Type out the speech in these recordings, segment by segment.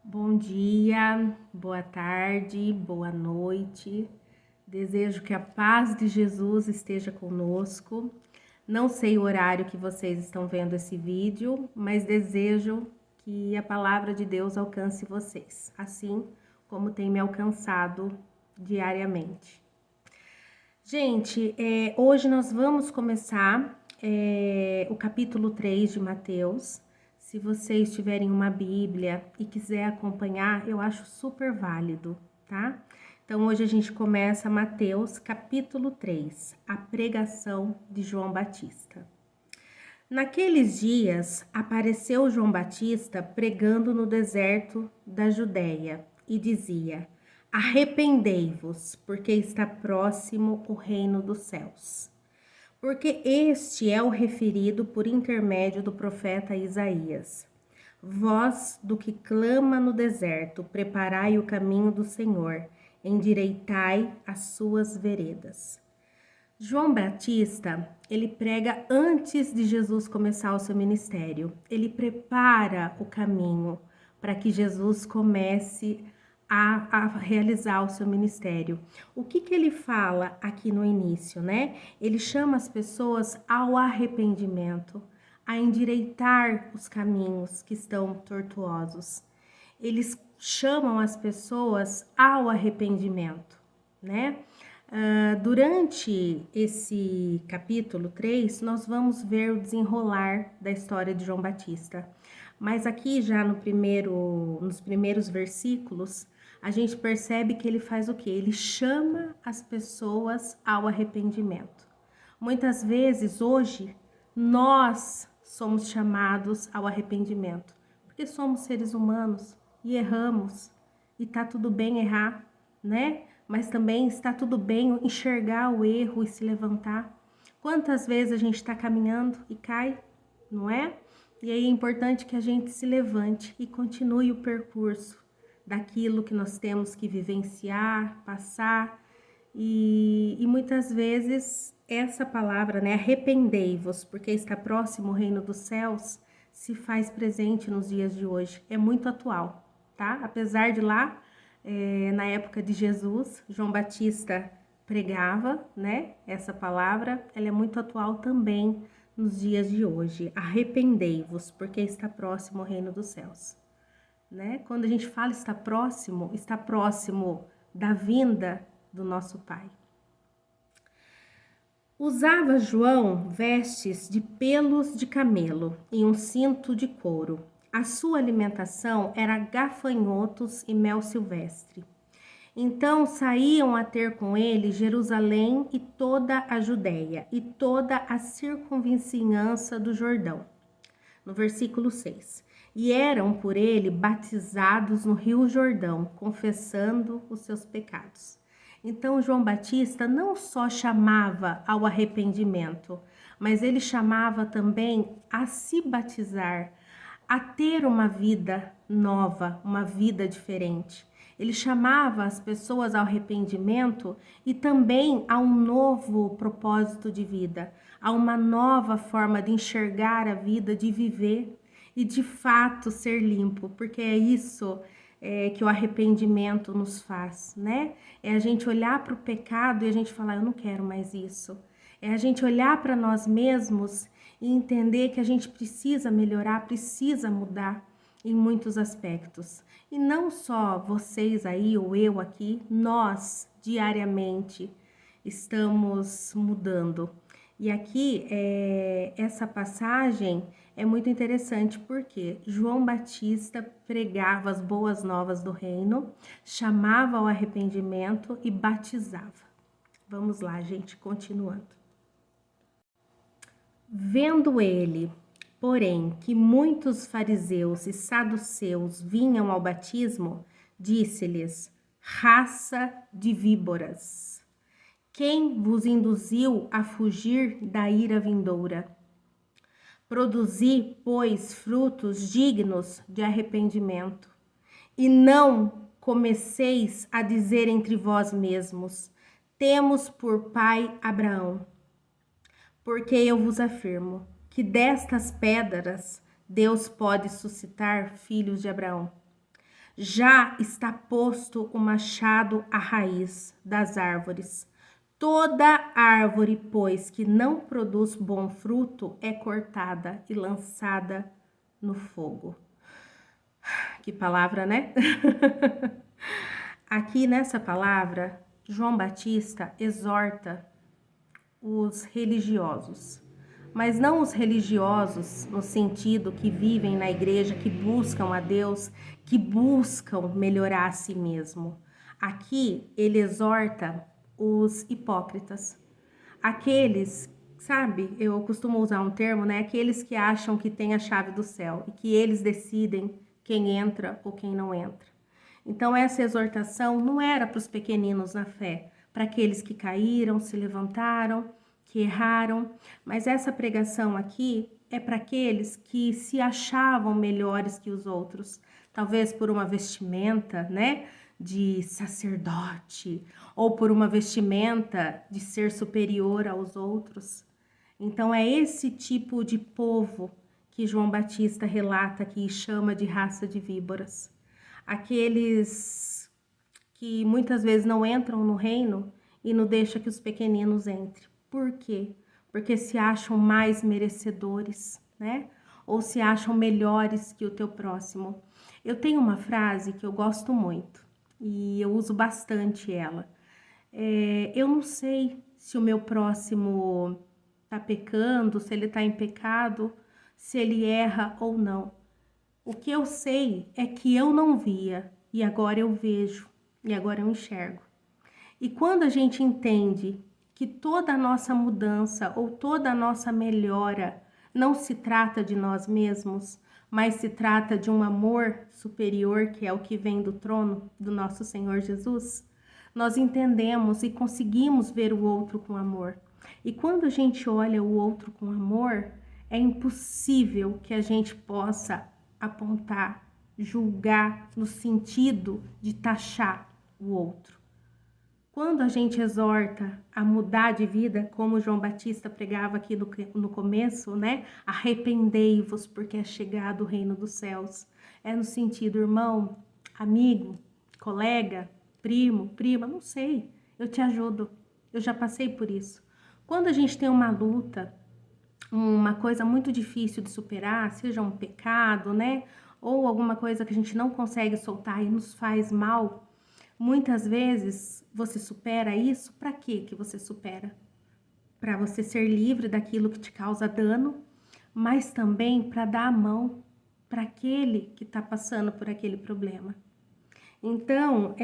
Bom dia, boa tarde, boa noite. Desejo que a paz de Jesus esteja conosco. Não sei o horário que vocês estão vendo esse vídeo, mas desejo que a palavra de Deus alcance vocês, assim como tem me alcançado diariamente. Gente, hoje nós vamos começar o capítulo 3 de Mateus. Se vocês tiverem uma Bíblia e quiser acompanhar, eu acho super válido, tá? Então, hoje a gente começa Mateus, capítulo 3, a pregação de João Batista. Naqueles dias, apareceu João Batista pregando no deserto da Judéia e dizia: Arrependei-vos, porque está próximo o reino dos céus. Porque este é o referido por intermédio do profeta Isaías. Voz do que clama no deserto, preparai o caminho do Senhor, endireitai as suas veredas. João Batista, ele prega antes de Jesus começar o seu ministério. Ele prepara o caminho para que Jesus comece a realizar o seu ministério. O que ele fala aqui no início, né? Ele chama as pessoas ao arrependimento, a endireitar os caminhos que estão tortuosos. Eles chamam as pessoas ao arrependimento, né? Durante esse capítulo 3, nós vamos ver o desenrolar da história de João Batista. Mas aqui já nos primeiros versículos, a gente percebe que ele faz o quê? Ele chama as pessoas ao arrependimento. Muitas vezes, hoje, nós somos chamados ao arrependimento, porque somos seres humanos e erramos, e tá tudo bem errar, né? Mas também está tudo bem enxergar o erro e se levantar. Quantas vezes a gente está caminhando e cai, não é? E aí é importante que a gente se levante e continue o percurso daquilo que nós temos que vivenciar, passar. E muitas vezes essa palavra, né, arrependei-vos, porque está próximo o reino dos céus, se faz presente nos dias de hoje. É muito atual, tá? Apesar de lá, na época de Jesus, João Batista pregava, né, essa palavra, ela é muito atual também nos dias de hoje. Arrependei-vos, porque está próximo o reino dos céus, né? Quando a gente fala está próximo da vinda do nosso Pai. Usava João vestes de pelos de camelo e um cinto de couro. A sua alimentação era gafanhotos e mel silvestre. Então saíam a ter com ele Jerusalém e toda a Judéia e toda a circunvizinhança do Jordão. No versículo 6. E eram por ele batizados no rio Jordão, confessando os seus pecados. Então João Batista não só chamava ao arrependimento, mas ele chamava também a se batizar, a ter uma vida nova, uma vida diferente. Ele chamava as pessoas ao arrependimento e também a um novo propósito de vida, a uma nova forma de enxergar a vida, de viver e de fato ser limpo, porque é isso que o arrependimento nos faz, né? É a gente olhar para o pecado e a gente falar, eu não quero mais isso. É a gente olhar para nós mesmos e entender que a gente precisa melhorar, precisa mudar em muitos aspectos. E não só vocês aí ou eu aqui, nós diariamente estamos mudando. E aqui, essa passagem é muito interessante porque João Batista pregava as boas novas do reino, chamava ao arrependimento e batizava. Vamos lá, gente, continuando. Vendo ele, porém, que muitos fariseus e saduceus vinham ao batismo, disse-lhes: raça de víboras, quem vos induziu a fugir da ira vindoura? Produzi, pois, frutos dignos de arrependimento, e não comeceis a dizer entre vós mesmos: temos por pai Abraão. Porque eu vos afirmo que destas pedras Deus pode suscitar filhos de Abraão. Já está posto o machado à raiz das árvores. Toda árvore, pois, que não produz bom fruto, é cortada e lançada no fogo. Que palavra, né? Aqui nessa palavra, João Batista exorta os religiosos, mas não os religiosos no sentido que vivem na igreja, que buscam a Deus, que buscam melhorar a si mesmo. Aqui ele exorta os hipócritas, aqueles, sabe, eu costumo usar um termo, né? Aqueles que acham que tem a chave do céu e que eles decidem quem entra ou quem não entra. Então, essa exortação não era para os pequeninos na fé, para aqueles que caíram, se levantaram, que erraram, mas essa pregação aqui é para aqueles que se achavam melhores que os outros, talvez por uma vestimenta, né, de sacerdote, ou por uma vestimenta de ser superior aos outros. Então, é esse tipo de povo que João Batista relata aqui e chama de raça de víboras. Aqueles que muitas vezes não entram no reino e não deixam que os pequeninos entrem. Por quê? Porque se acham mais merecedores, né? Ou se acham melhores que o teu próximo. Eu tenho uma frase que eu gosto muito e eu uso bastante ela. Eu não sei se o meu próximo está pecando, se ele está em pecado, se ele erra ou não. O que eu sei é que eu não via e agora eu vejo e agora eu enxergo. E quando a gente entende que toda a nossa mudança ou toda a nossa melhora não se trata de nós mesmos, mas se trata de um amor superior que é o que vem do trono do nosso Senhor Jesus, nós entendemos e conseguimos ver o outro com amor. E quando a gente olha o outro com amor, é impossível que a gente possa apontar, julgar no sentido de taxar o outro. Quando a gente exorta a mudar de vida, como João Batista pregava aqui no começo, né? Arrependei-vos porque é chegado o reino dos céus. É no sentido, irmão, amigo, colega, primo, prima, não sei, eu te ajudo. Eu já passei por isso. Quando a gente tem uma luta, uma coisa muito difícil de superar, seja um pecado, né? Ou alguma coisa que a gente não consegue soltar e nos faz mal, muitas vezes você supera isso. Para quê que você supera? Para você ser livre daquilo que te causa dano, mas também para dar a mão para aquele que está passando por aquele problema. Então,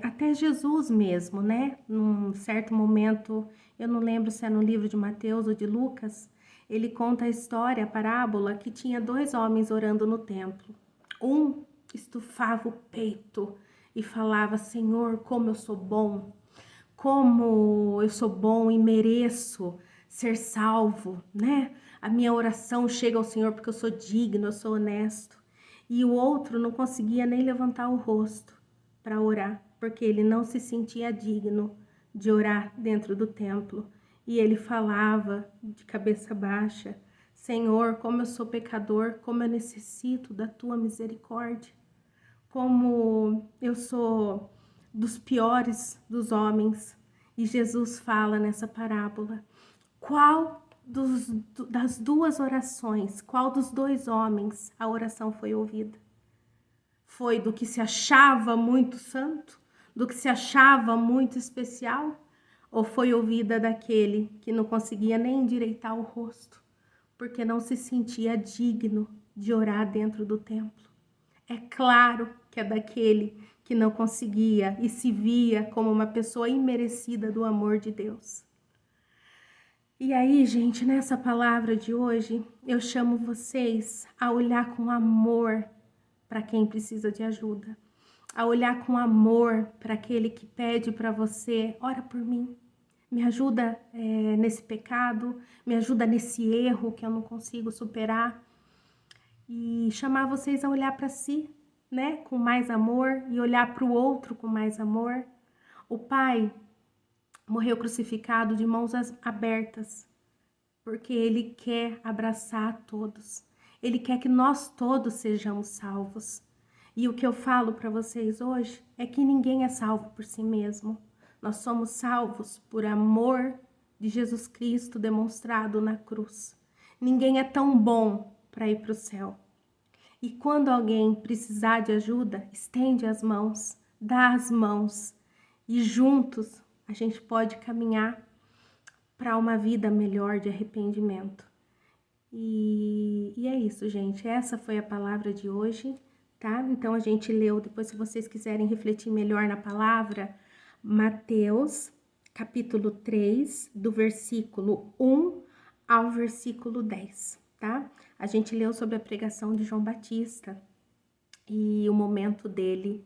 até Jesus mesmo, né? Num certo momento, eu não lembro se é no livro de Mateus ou de Lucas, ele conta a história, a parábola, que tinha 2 homens orando no templo. Um estufava o peito e falava: Senhor, como eu sou bom e mereço ser salvo, né? A minha oração chega ao Senhor porque eu sou digno, eu sou honesto. E o outro não conseguia nem levantar o rosto para orar, porque ele não se sentia digno de orar dentro do templo. E ele falava de cabeça baixa: Senhor, como eu sou pecador, como eu necessito da tua misericórdia, como eu sou dos piores dos homens. E Jesus fala nessa parábola: qual das 2 orações, qual dos 2 homens a oração foi ouvida? Foi do que se achava muito santo? Do que se achava muito especial? Ou foi ouvida daquele que não conseguia nem endireitar o rosto, porque não se sentia digno de orar dentro do templo? É claro que é daquele que não conseguia e se via como uma pessoa imerecida do amor de Deus. E aí, gente, nessa palavra de hoje, eu chamo vocês a olhar com amor para quem precisa de ajuda, a olhar com amor para aquele que pede para você: ora por mim, me ajuda nesse pecado, me ajuda nesse erro que eu não consigo superar. E chamar vocês a olhar para si, né, com mais amor, e olhar para o outro com mais amor. O Pai morreu crucificado de mãos abertas, porque Ele quer abraçar a todos. Ele quer que nós todos sejamos salvos. E o que eu falo para vocês hoje é que ninguém é salvo por si mesmo. Nós somos salvos por amor de Jesus Cristo demonstrado na cruz. Ninguém é tão bom para ir para o céu. E quando alguém precisar de ajuda, estende as mãos, dá as mãos. E juntos a gente pode caminhar para uma vida melhor de arrependimento. E é isso, gente. Essa foi a palavra de hoje, tá? Então a gente leu, depois se vocês quiserem refletir melhor na palavra, Mateus, capítulo 3, do versículo 1 ao versículo 10, tá? A gente leu sobre a pregação de João Batista e o momento dele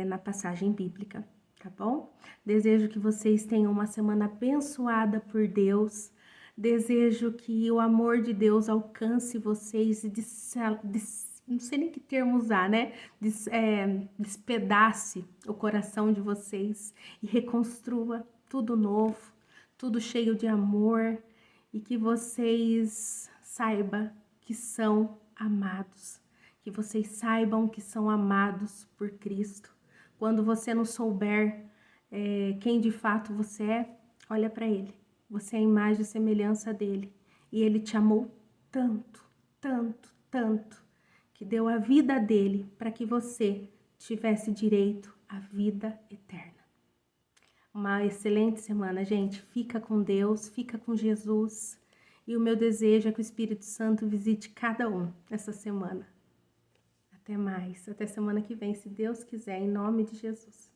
na passagem bíblica, tá bom? Desejo que vocês tenham uma semana abençoada por Deus. Desejo que o amor de Deus alcance vocês e não sei nem que termo usar, né? Despedace o coração de vocês e reconstrua tudo novo, tudo cheio de amor, e que vocês saibam que são amados, que vocês saibam que são amados por Cristo. Quando você não souber quem de fato você é, olha para Ele. Você é a imagem e semelhança dele. E ele te amou tanto, tanto, tanto, que deu a vida dele para que você tivesse direito à vida eterna. Uma excelente semana, gente. Fica com Deus, fica com Jesus. E o meu desejo é que o Espírito Santo visite cada um essa semana. Até mais, até semana que vem, se Deus quiser, em nome de Jesus.